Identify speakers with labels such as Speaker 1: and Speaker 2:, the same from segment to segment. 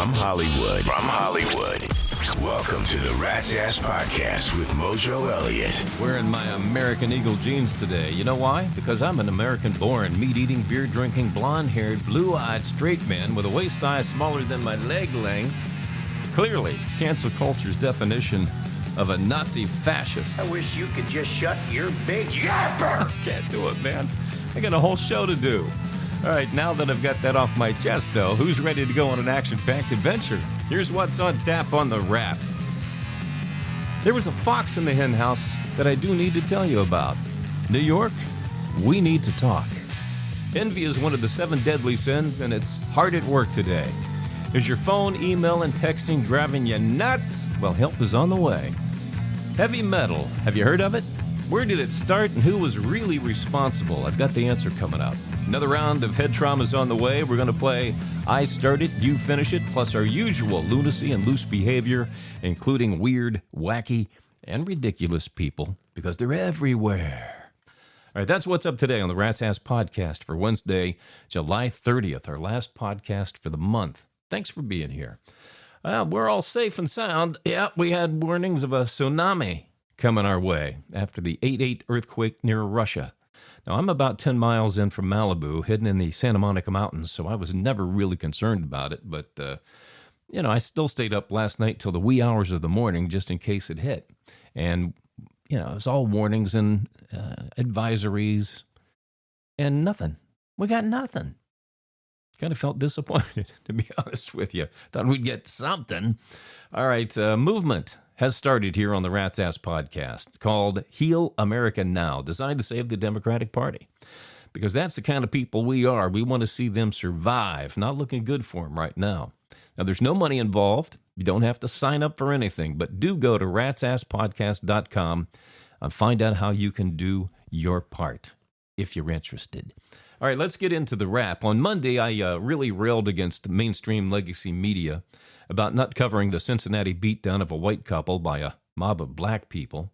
Speaker 1: From Hollywood. Welcome to the Rat's Ass Podcast with Mojo Elliott.
Speaker 2: Wearing my American Eagle jeans today. You know why? Because I'm an American-born, meat-eating, beer-drinking, blonde-haired, blue-eyed, straight man with a waist size smaller than my leg length. Clearly, cancel culture's definition of a Nazi fascist.
Speaker 3: I wish you could just shut your big yapper.
Speaker 2: Can't do it, man. I got a whole show to do. All right, now that I've got that off my chest, though, who's ready to go on an action-packed adventure? Here's what's on tap on the Wrap. There was a fox in the hen house that I do need to tell you about. New York, we need to talk. Envy is one of the 7 deadly sins, and it's hard at work today. Is your phone, email, and texting driving you nuts? Well, help is on the way. Heavy metal, have you heard of it? Where did it start and who was really responsible? I've got the answer coming up. Another round of head traumas on the way. We're going to play I Start It, You Finish It, plus our usual lunacy and loose behavior, including weird, wacky, and ridiculous people, because they're everywhere. All right, that's what's up today on the Rat's Ass Podcast for Wednesday, July 30th, our last podcast for the month. Thanks for being here. We're all safe and sound. Yeah, we had warnings of a tsunami coming our way after the 8.8 earthquake near Russia. Now, I'm about 10 miles in from Malibu, hidden in the Santa Monica Mountains, so I was never really concerned about it. But, I still stayed up last night till the wee hours of the morning just in case it hit. And, it was all warnings and advisories and nothing. We got nothing. Kind of felt disappointed, to be honest with you. Thought we'd get something. All right, movement has started here on the Rat's Ass Podcast called Heal America Now, designed to save the Democratic Party. Because that's the kind of people we are. We want to see them survive. Not looking good for them right now. Now, there's no money involved. You don't have to sign up for anything. But do go to ratsasspodcast.com and find out how you can do your part, if you're interested. All right, let's get into the wrap. On Monday, I really railed against mainstream legacy media about not covering the Cincinnati beatdown of a white couple by a mob of black people.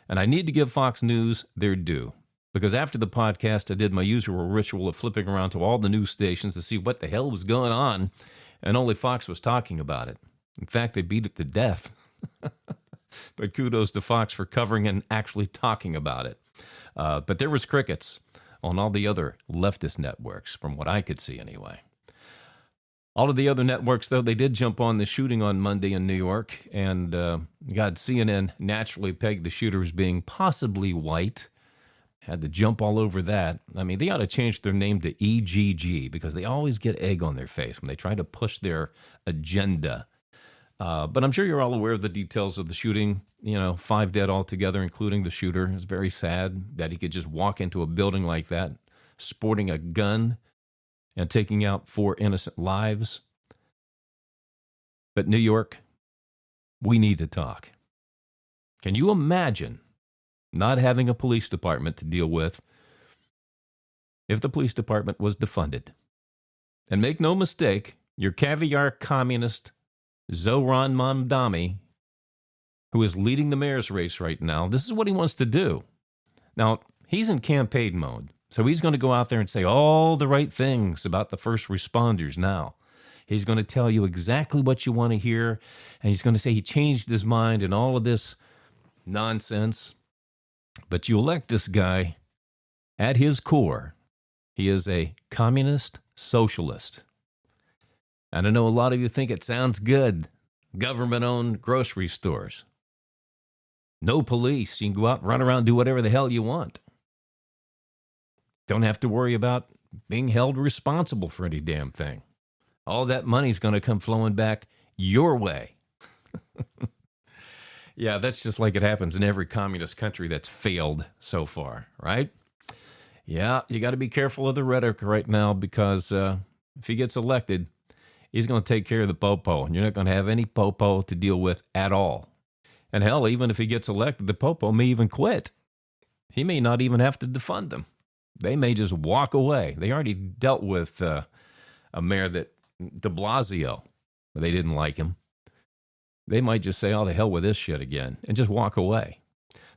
Speaker 2: And I need to give Fox News their due, because after the podcast, I did my usual ritual of flipping around to all the news stations to see what the hell was going on, and only Fox was talking about it. In fact, they beat it to death. But kudos to Fox for covering and actually talking about it. But there was crickets on all the other leftist networks, from what I could see anyway. All of the other networks, though, they did jump on the shooting on Monday in New York, and CNN naturally pegged the shooter as being possibly white. Had to jump all over that. I mean, they ought to change their name to EGG, because they always get egg on their face when they try to push their agenda. But I'm sure you're all aware of the details of the shooting. 5 dead altogether, including the shooter. It's very sad that he could just walk into a building like that, sporting a gun, and taking out 4 innocent lives. But New York, we need to talk. Can you imagine not having a police department to deal with if the police department was defunded? And make no mistake, your caviar communist Zohran Mamdani, who is leading the mayor's race right now, this is what he wants to do. Now, he's in campaign mode. So he's going to go out there and say all the right things about the first responders now. He's going to tell you exactly what you want to hear, and he's going to say he changed his mind and all of this nonsense. But you elect this guy, at his core, he is a communist socialist. And I know a lot of you think it sounds good. Government-owned grocery stores. No police. You can go out and run around and do whatever the hell you want. Don't have to worry about being held responsible for any damn thing. All that money's going to come flowing back your way. Yeah, that's just like it happens in every communist country that's failed so far, right? Yeah, you got to be careful of the rhetoric right now, because if he gets elected, he's going to take care of the popo, and you're not going to have any popo to deal with at all. And hell, even if he gets elected, the popo may even quit. He may not even have to defund them. They may just walk away. They already dealt with a mayor de Blasio. They didn't like him. They might just say, oh, the hell with this shit again, and just walk away.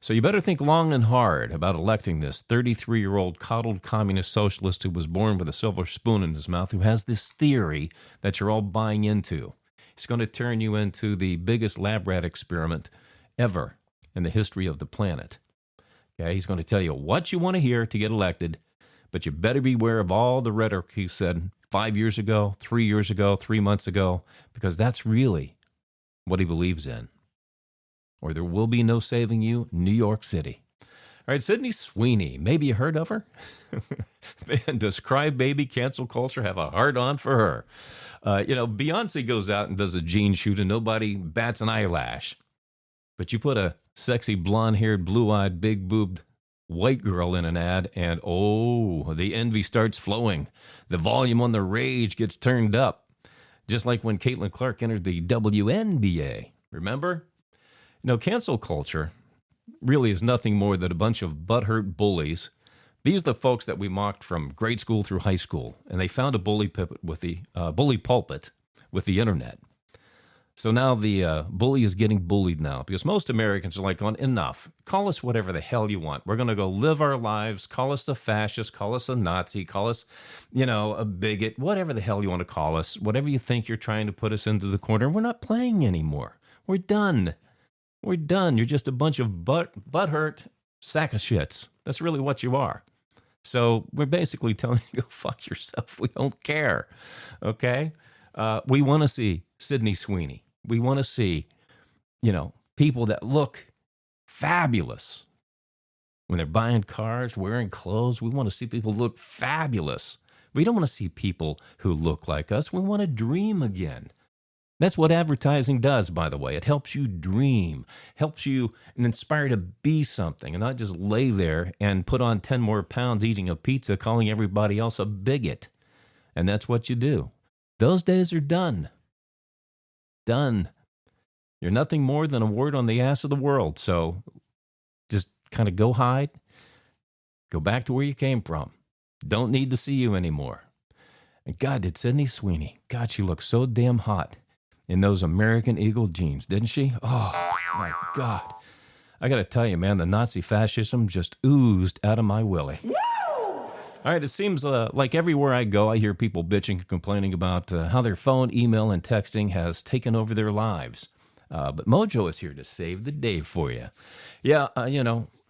Speaker 2: So you better think long and hard about electing this 33-year-old coddled communist socialist who was born with a silver spoon in his mouth, who has this theory that you're all buying into. He's going to turn you into the biggest lab rat experiment ever in the history of the planet. Okay, he's going to tell you what you want to hear to get elected, but you better beware of all the rhetoric he said 5 years ago, 3 years ago, 3 months ago, because that's really what he believes in. Or there will be no saving you, New York City. All right, Sydney Sweeney. Maybe you heard of her? Man, does crybaby cancel culture have a hard-on for her? Beyonce goes out and does a jean shoot and nobody bats an eyelash. But you put a sexy blonde-haired, blue-eyed, big-boobed white girl in an ad and, oh, the envy starts flowing. The volume on the rage gets turned up. Just like when Caitlin Clark entered the WNBA. Remember? Cancel culture really is nothing more than a bunch of butthurt bullies. These are the folks that we mocked from grade school through high school, and they found a bully pulpit with the internet. So now the bully is getting bullied now because most Americans are like, going, enough. Call us whatever the hell you want. We're going to go live our lives. Call us a fascist. Call us a Nazi. Call us, a bigot. Whatever the hell you want to call us. Whatever you think you're trying to put us into the corner. We're not playing anymore. We're done. We're done. You're just a bunch of butthurt sack of shits. That's really what you are. So we're basically telling you, go fuck yourself. We don't care. Okay? We want to see Sydney Sweeney. We want to see, people that look fabulous. When they're buying cars, wearing clothes, we want to see people look fabulous. We don't want to see people who look like us. We want to dream again. That's what advertising does, by the way. It helps you dream, helps you and inspire to be something and not just lay there and put on 10 more pounds eating a pizza, calling everybody else a bigot. And that's what you do. Those days are done. Done. You're nothing more than a word on the ass of the world. So just kind of go hide. Go back to where you came from. Don't need to see you anymore. And God, did Sydney Sweeney. God, she looked so damn hot in those American Eagle jeans, didn't she? Oh, my God. I got to tell you, man, the Nazi fascism just oozed out of my willy. All right, it seems like everywhere I go, I hear people bitching and complaining about how their phone, email, and texting has taken over their lives. But Mojo is here to save the day for you. Yeah,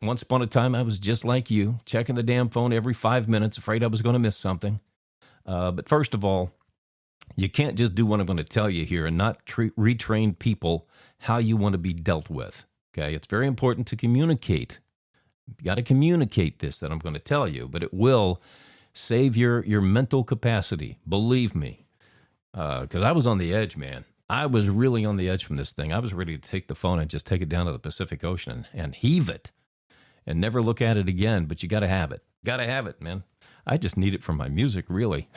Speaker 2: once upon a time, I was just like you, checking the damn phone every 5 minutes, afraid I was going to miss something. But first of all, you can't just do what I'm going to tell you here and not retrain people how you want to be dealt with. Okay, it's very important to communicate. You got to communicate this that I'm going to tell you, but it will save your mental capacity. Believe me, because I was on the edge, man. I was really on the edge from this thing. I was ready to take the phone and just take it down to the Pacific Ocean and heave it and never look at it again. But you got to have it. Got to have it, man. I just need it for my music, really.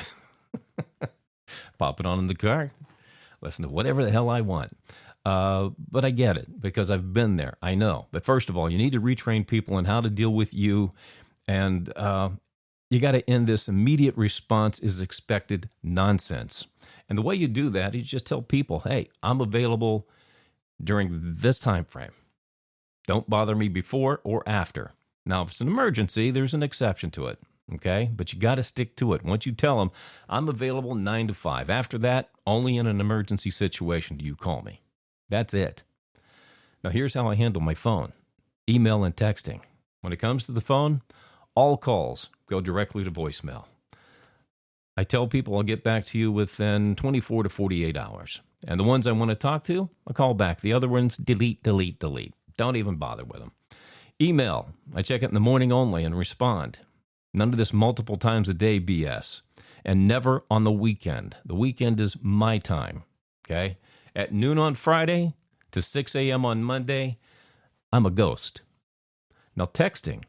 Speaker 2: Pop it on in the car, listen to whatever the hell I want. But I get it because I've been there. I know. But first of all, you need to retrain people on how to deal with you. And you got to end this immediate response is expected nonsense. And the way you do that is just tell people, hey, I'm available during this time frame. Don't bother me before or after. Now, if it's an emergency, there's an exception to it. Okay, but you got to stick to it. Once you tell them, I'm available 9 to 5. After that, only in an emergency situation do you call me. That's it. Now, here's how I handle my phone, email, and texting. When it comes to the phone, all calls go directly to voicemail. I tell people I'll get back to you within 24 to 48 hours. And the ones I want to talk to, I'll call back. The other ones, delete. Don't even bother with them. Email, I check it in the morning only and respond. None of this multiple times a day BS. And never on the weekend. The weekend is my time, okay? At noon on Friday to 6 a.m. on Monday, I'm a ghost. Now, texting.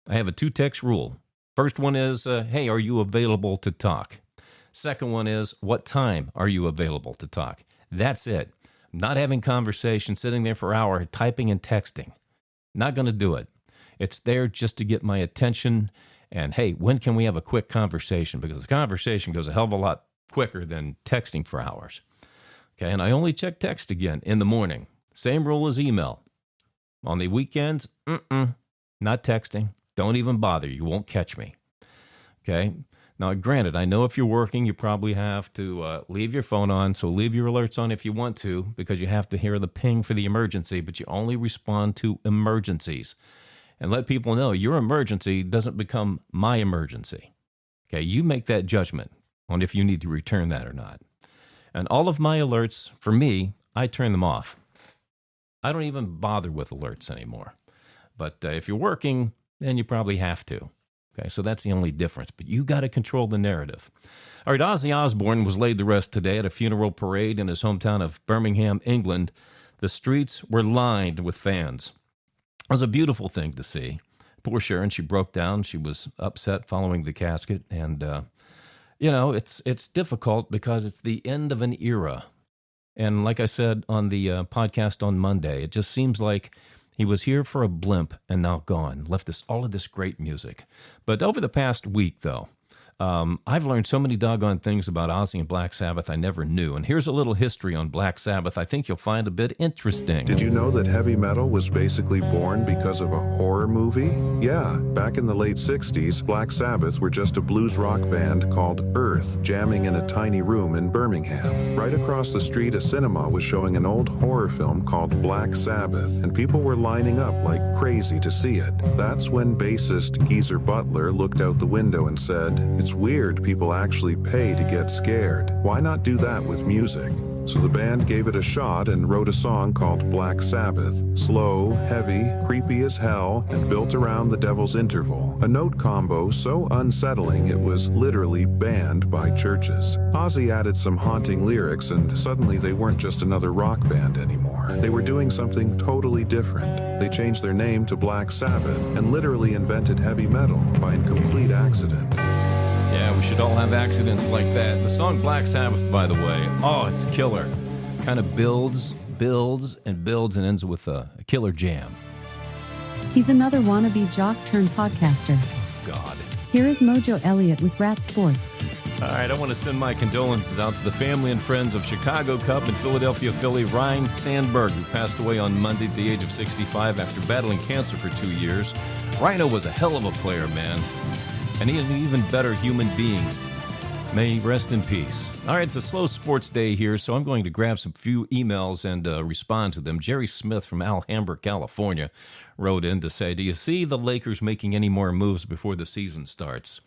Speaker 2: I have a 2-text rule. First one is, hey, are you available to talk? Second one is, what time are you available to talk? That's it. I'm not having conversation, sitting there for an hour, typing and texting. Not going to do it. It's there just to get my attention. And hey, when can we have a quick conversation? Because the conversation goes a hell of a lot quicker than texting for hours. Okay, and I only check text again in the morning. Same rule as email. On the weekends, not texting. Don't even bother. You won't catch me. Okay, Now, granted, I know if you're working, you probably have to leave your phone on, so leave your alerts on if you want to, because you have to hear the ping for the emergency, but you only respond to emergencies. And let people know your emergency doesn't become my emergency. Okay, you make that judgment on if you need to return that or not. And all of my alerts, for me, I turn them off. I don't even bother with alerts anymore. But if you're working, then you probably have to. Okay, so that's the only difference. But you got to control the narrative. All right, Ozzy Osbourne was laid to rest today at a funeral parade in his hometown of Birmingham, England. The streets were lined with fans. It was a beautiful thing to see. Poor Sharon, she broke down. She was upset following the casket. And, it's difficult because it's the end of an era. And like I said on the podcast on Monday, it just seems like he was here for a blimp and now gone, left us all of this great music. But over the past week, though, I've learned so many doggone things about Ozzy and Black Sabbath I never knew. And here's a little history on Black Sabbath I think you'll find a bit interesting.
Speaker 4: Did you know that heavy metal was basically born because of a horror movie? Yeah, back in the late 60s, Black Sabbath were just a blues rock band called Earth, jamming in a tiny room in Birmingham. Right across the street, a cinema was showing an old horror film called Black Sabbath, and people were lining up like crazy to see it. That's when bassist Geezer Butler looked out the window and said, "It's weird people actually pay to get scared. Why not do that with music?" So the band gave it a shot and wrote a song called Black Sabbath. Slow, heavy, creepy as hell, and built around the Devil's Interval. A note combo so unsettling it was literally banned by churches. Ozzy added some haunting lyrics and suddenly they weren't just another rock band anymore. They were doing something totally different. They changed their name to Black Sabbath and literally invented heavy metal by complete accident.
Speaker 2: Yeah, we should all have accidents like that. The song Black Sabbath, by the way, it's killer. Kind of builds, and ends with a killer jam.
Speaker 5: He's another wannabe jock turned podcaster.
Speaker 2: God.
Speaker 5: Here is Mojo Elliott with Rat Sports.
Speaker 2: All right, I want to send my condolences out to the family and friends of Chicago Cub and Philadelphia Philly Ryne Sandberg, who passed away on Monday at the age of 65 after battling cancer for 2 years. Rhino was a hell of a player, man. And he is an even better human being. May he rest in peace. All right, it's a slow sports day here, so I'm going to grab some few emails and respond to them. Jerry Smith from Alhambra, California, wrote in to say, do you see the Lakers making any more moves before the season starts?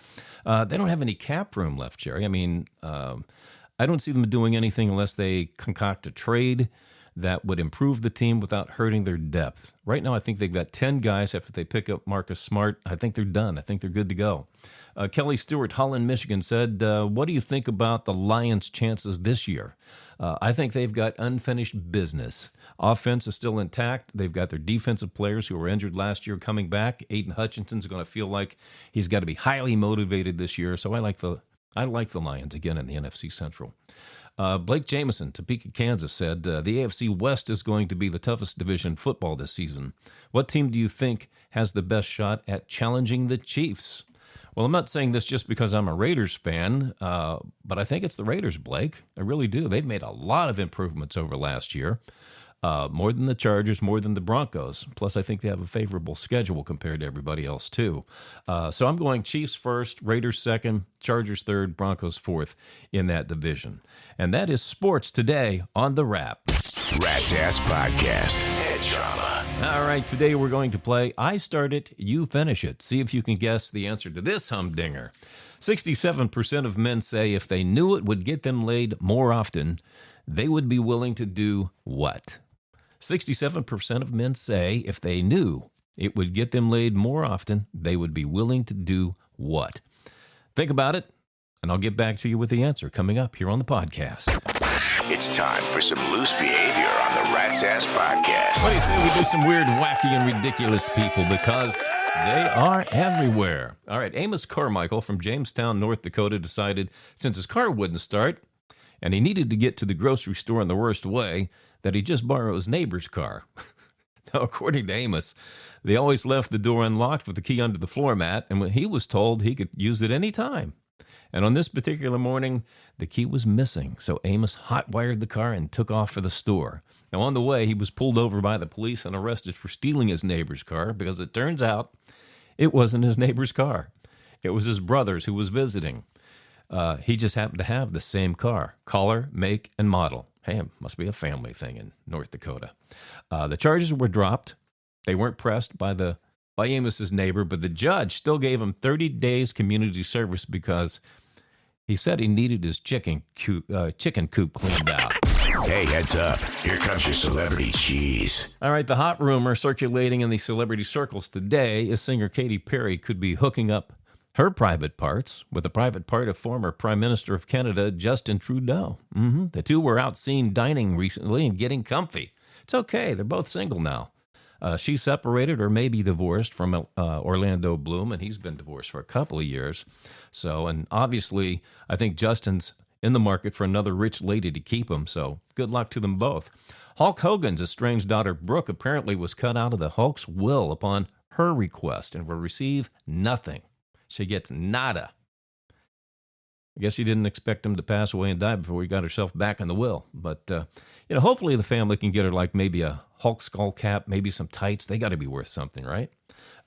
Speaker 2: They don't have any cap room left, Jerry. I mean, I don't see them doing anything unless they concoct a trade that would improve the team without hurting their depth. Right now, I think they've got 10 guys. After they pick up Marcus Smart, I think they're done. I think they're good to go. Kelly Stewart, Holland, Michigan, said, what do you think about the Lions' chances this year? I think they've got unfinished business. Offense is still intact. They've got their defensive players who were injured last year coming back. Aiden Hutchinson's going to feel like he's got to be highly motivated this year. So I like the Lions again in the NFC Central. Blake Jameson, Topeka, Kansas, said, the AFC West is going to be the toughest division in football this season. What team do you think has the best shot at challenging the Chiefs? Well, I'm not saying this just because I'm a Raiders fan, but I think it's the Raiders, Blake. I really do. They've made a lot of improvements over last year, more than the Chargers, more than the Broncos. Plus, I think they have a favorable schedule compared to everybody else, too. So I'm going Chiefs first, Raiders second, Chargers third, Broncos fourth in that division. And that is sports today on The Wrap.
Speaker 1: Rat's Ass Podcast. Head trauma.
Speaker 2: All right, today we're going to play I Start It, You Finish It. See if you can guess the answer to this humdinger. 67% of men say if they knew it would get them laid more often, they would be willing to do what? 67% of men say if they knew it would get them laid more often, they would be willing to do what? Think about it, and I'll get back to you with the answer coming up here on the podcast.
Speaker 1: It's time for some loose behavior on the Rat's Ass Podcast.
Speaker 2: What do you say we do some weird, wacky, and ridiculous people, because they are everywhere. All right, Amos Carmichael from Jamestown, North Dakota, decided since his car wouldn't start and he needed to get to the grocery store in the worst way, that he just borrow his neighbor's car. Now, according to Amos, they always left the door unlocked with the key under the floor mat, and when he was told he could use it any time. And on this particular morning, the key was missing, so Amos hot-wired the car and took off for the store. Now, on the way, he was pulled over by the police and arrested for stealing his neighbor's car, because it turns out it wasn't his neighbor's car. It was his brother's who was visiting. He just happened to have the same car, color, make, and model. Hey, it must be a family thing in North Dakota. The charges were dropped. They weren't pressed by Amos's neighbor, but the judge still gave him 30 days community service because he said he needed his chicken coop cleaned out.
Speaker 1: Hey, heads up. Here comes your celebrity cheese.
Speaker 2: All right, the hot rumor circulating in the celebrity circles today is singer Katy Perry could be hooking up her private parts with the private part of former Prime Minister of Canada, Justin Trudeau. The two were out seen dining recently and getting comfy. It's okay. They're both single now. She's separated or maybe divorced from Orlando Bloom, and he's been divorced for a couple of years. So, and obviously, I think Justin's in the market for another rich lady to keep him, so good luck to them both. Hulk Hogan's estranged daughter, Brooke, apparently was cut out of the Hulk's will upon her request and will receive nothing. She gets nada. I guess she didn't expect him to pass away and die before he got herself back in the will. But, hopefully the family can get her like maybe a Hulk skull cap, maybe some tights. They got to be worth something, right?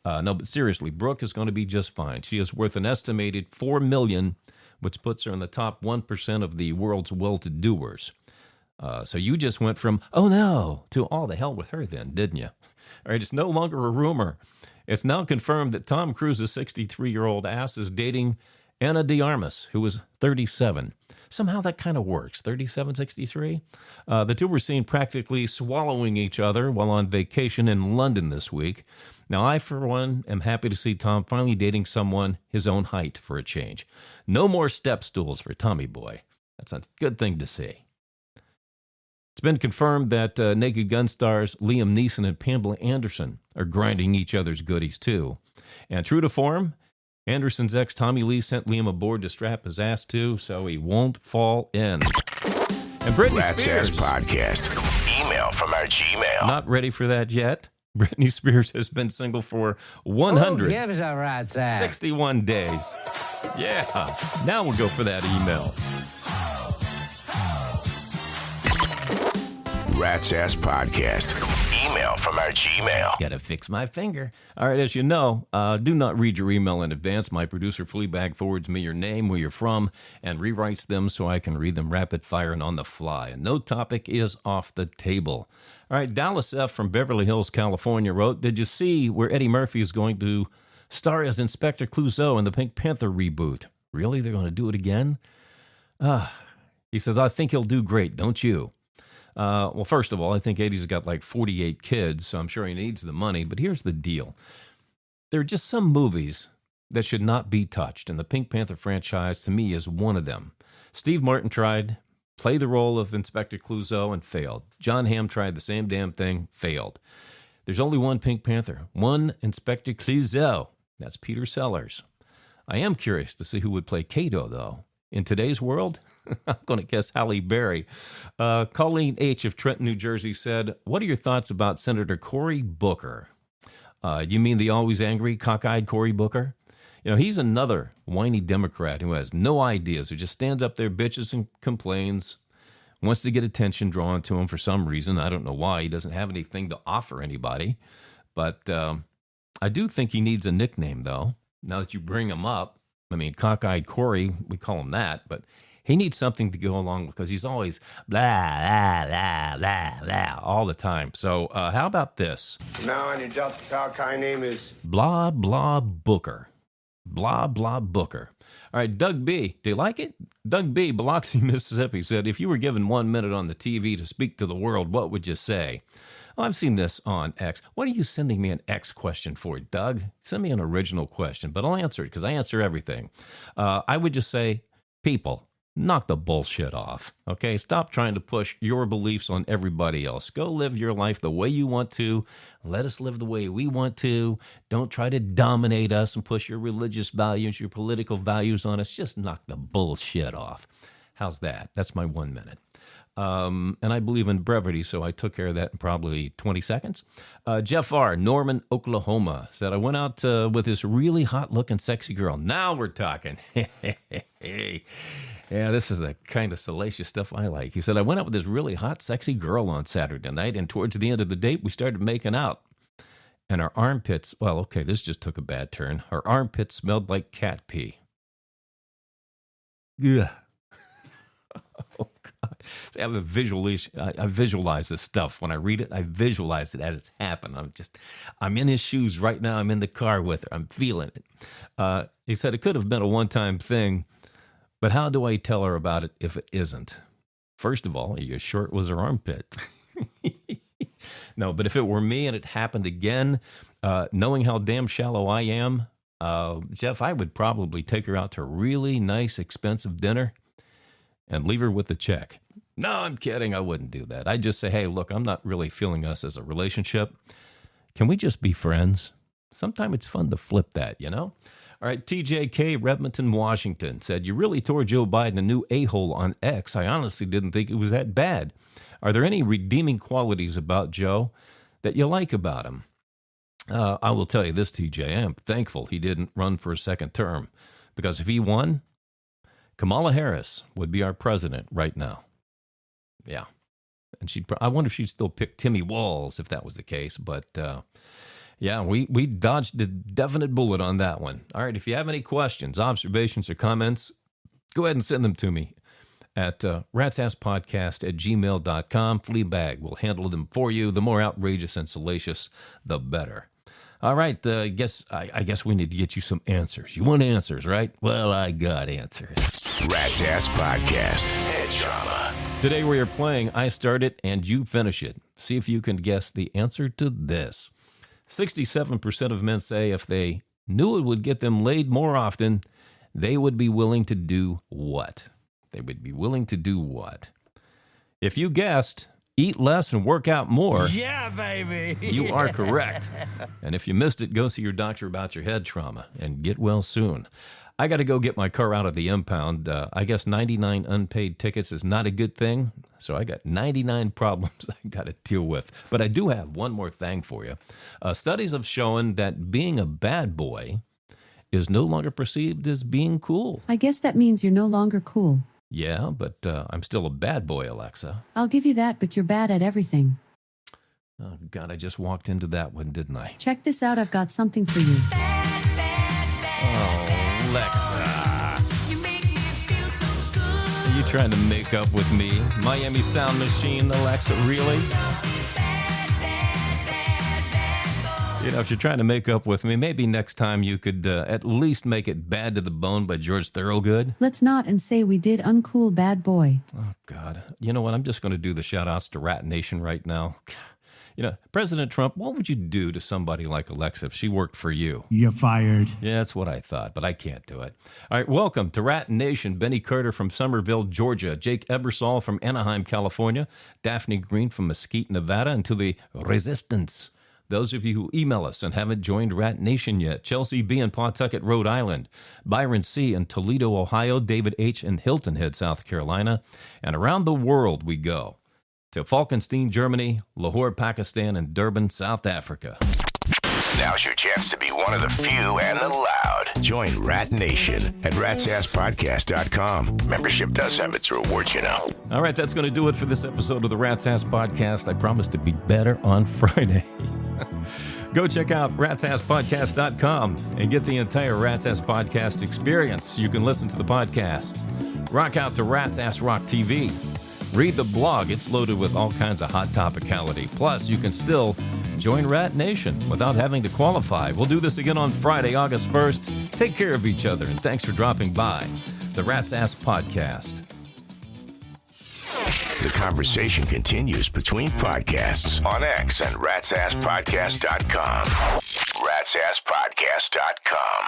Speaker 2: No, but seriously, Brooke is going to be just fine. She is worth an estimated $4 million, which puts her in the top 1% of the world's well-to-doers. So you just went from, oh no, to all the hell with her then, didn't you? All right, it's no longer a rumor. It's now confirmed that Tom Cruise's 63-year-old ass is dating Anna de Armas, who was 37. Somehow that kind of works, 37, 63. The two were seen practically swallowing each other while on vacation in London this week. Now, I, for one, am happy to see Tom finally dating someone his own height for a change. No more step stools for Tommy Boy. That's a good thing to see. It's been confirmed that Naked Gun stars Liam Neeson and Pamela Anderson are grinding each other's goodies, too. And true to form, Anderson's ex Tommy Lee sent Liam aboard to strap his ass to so he won't fall in. And Britney
Speaker 1: Rat's
Speaker 2: Spears.
Speaker 1: Ass Podcast. Email from our Gmail.
Speaker 2: Not ready for that yet. Britney Spears has been single for
Speaker 6: Who
Speaker 2: 161
Speaker 6: gives a rat's ass?
Speaker 2: days. Yeah. Now we'll go for that email.
Speaker 1: Rat's Ass Podcast. Email from our Gmail.
Speaker 2: Gotta fix my finger. All right, as you know, do not read your email in advance. My producer, Fleabag, forwards me your name, where you're from, and rewrites them so I can read them rapid fire and on the fly. And no topic is off the table. All right, Dallas F. from Beverly Hills, California wrote, did you see where Eddie Murphy is going to star as Inspector Clouseau in the Pink Panther reboot? Really? They're going to do it again? He says, I think he'll do great, don't you? Well, first of all, I think Eddie's got like 48 kids, so I'm sure he needs the money. But here's the deal. There are just some movies that should not be touched, and the Pink Panther franchise, to me, is one of them. Steve Martin tried, play the role of Inspector Clouseau, and failed. John Hamm tried the same damn thing, failed. There's only one Pink Panther, one Inspector Clouseau. That's Peter Sellers. I am curious to see who would play Kato, though. In today's world, I'm going to guess Halle Berry. Colleen H. of Trenton, New Jersey said, what are your thoughts about Senator Cory Booker? You mean the always angry, cockeyed Cory Booker? You know, he's another whiny Democrat who has no ideas, who just stands up there, bitches and complains, wants to get attention drawn to him for some reason. I don't know why. He doesn't have anything to offer anybody. But I do think he needs a nickname, though, now that you bring him up. I mean, cockeyed Cory, we call him that, but he needs something to go along with because he's always blah, blah, blah, blah, blah, all the time. So how about this?
Speaker 7: Now on your Delta Tau Chi name is...
Speaker 2: Blah, blah, Booker. Blah, blah, Booker. All right, Doug B. Do you like it? Doug B., Biloxi, Mississippi, said, if you were given 1 minute on the TV to speak to the world, what would you say? Oh, I've seen this on X. What are you sending me an X question for, Doug? Send me an original question, but I'll answer it because I answer everything. I would just say, people, knock the bullshit off, okay? Stop trying to push your beliefs on everybody else. Go live your life the way you want to. Let us live the way we want to. Don't try to dominate us and push your religious values, your political values on us. Just knock the bullshit off. How's that? That's my 1 minute. And I believe in brevity, so I took care of that in probably 20 seconds. Jeff R., Norman, Oklahoma, said, I went out with this really hot-looking, sexy girl. Now we're talking. Yeah, this is the kind of salacious stuff I like. He said, I went out with this really hot, sexy girl on Saturday night, and towards the end of the date, we started making out. And our armpits, well, okay, this just took a bad turn. Our armpits smelled like cat pee. Ugh. Oh, God. See, I visualize this stuff. When I read it, I visualize it as it's happened. I'm in his shoes right now. I'm in the car with her. I'm feeling it. He said it could have been a one-time thing, but how do I tell her about it if it isn't? First of all, your shirt was her armpit. No, but if it were me and it happened again, knowing how damn shallow I am, Jeff, I would probably take her out to a really nice, expensive dinner and leave her with the check. No, I'm kidding. I wouldn't do that. I'd just say, hey, look, I'm not really feeling us as a relationship. Can we just be friends? Sometimes it's fun to flip that, you know? All right, TJK, Redmonton, Washington, said, you really tore Joe Biden a new a-hole on X. I honestly didn't think it was that bad. Are there any redeeming qualities about Joe that you like about him? I will tell you this, TJ, I am thankful he didn't run for a second term, because if he won, Kamala Harris would be our president right now. Yeah. And I wonder if she'd still pick Timmy Walz if that was the case. But, yeah, we dodged a definite bullet on that one. All right, if you have any questions, observations, or comments, go ahead and send them to me at ratsasspodcast@gmail.com. Fleabag will handle them for you. The more outrageous and salacious, the better. All right, I guess we need to get you some answers. You want answers, right? Well, I got answers.
Speaker 1: Rat's Ass Podcast. Head Trauma.
Speaker 2: Today we are playing I Start It and You Finish It. See if you can guess the answer to this. 67% of men say if they knew it would get them laid more often, they would be willing to do what? They would be willing to do what? If you guessed eat less and work out more,
Speaker 3: Yeah, baby.
Speaker 2: you are correct. And if you missed it, go see your doctor about your head trauma and get well soon. I got to go get my car out of the impound. I guess 99 unpaid tickets is not a good thing, so I got 99 problems I got to deal with. But I do have one more thing for you. Studies have shown that being a bad boy is no longer perceived as being cool.
Speaker 5: I guess that means you're no longer cool.
Speaker 2: Yeah, but I'm still a bad boy, Alexa.
Speaker 5: I'll give you that, but you're bad at everything.
Speaker 2: Oh, God, I just walked into that one, didn't I?
Speaker 5: Check this out, I've got something for you.
Speaker 2: Oh, Alexa. Are you trying to make up with me? Miami Sound Machine, Alexa, really? You know, if you're trying to make up with me, maybe next time you could at least make it Bad to the Bone by George Thorogood.
Speaker 5: Let's not and say we did uncool bad boy.
Speaker 2: Oh, God. You know what? I'm just going to do the shout-outs to Rat Nation right now. You know, President Trump, what would you do to somebody like Alexa if she worked for you?
Speaker 6: You're fired.
Speaker 2: Yeah, that's what I thought, but I can't do it. All right, welcome to Rat Nation. Benny Carter from Somerville, Georgia. Jake Ebersol from Anaheim, California. Daphne Green from Mesquite, Nevada. And to the Resistance. Those of you who email us and haven't joined Rat Nation yet, Chelsea B. in Pawtucket, Rhode Island, Byron C. in Toledo, Ohio, David H. in Hilton Head, South Carolina, and around the world we go to Falkenstein, Germany, Lahore, Pakistan, and Durban, South Africa.
Speaker 1: Now's your chance to be one of the few and the loud. Join Rat Nation at ratsasspodcast.com. Membership does have its rewards, you know.
Speaker 2: All right, that's going to do it for this episode of the Rat's Ass Podcast. I promise to be better on Friday. Go check out ratsasspodcast.com and get the entire Rat's Ass Podcast experience. You can listen to the podcast. Rock out to Rat's Ass Rock TV. Read the blog. It's loaded with all kinds of hot topicality. Plus, you can still join Rat Nation without having to qualify. We'll do this again on Friday, August 1st. Take care of each other, and thanks for dropping by the Rat's Ass Podcast.
Speaker 1: The conversation continues between podcasts on X and ratsasspodcast.com. ratsasspodcast.com.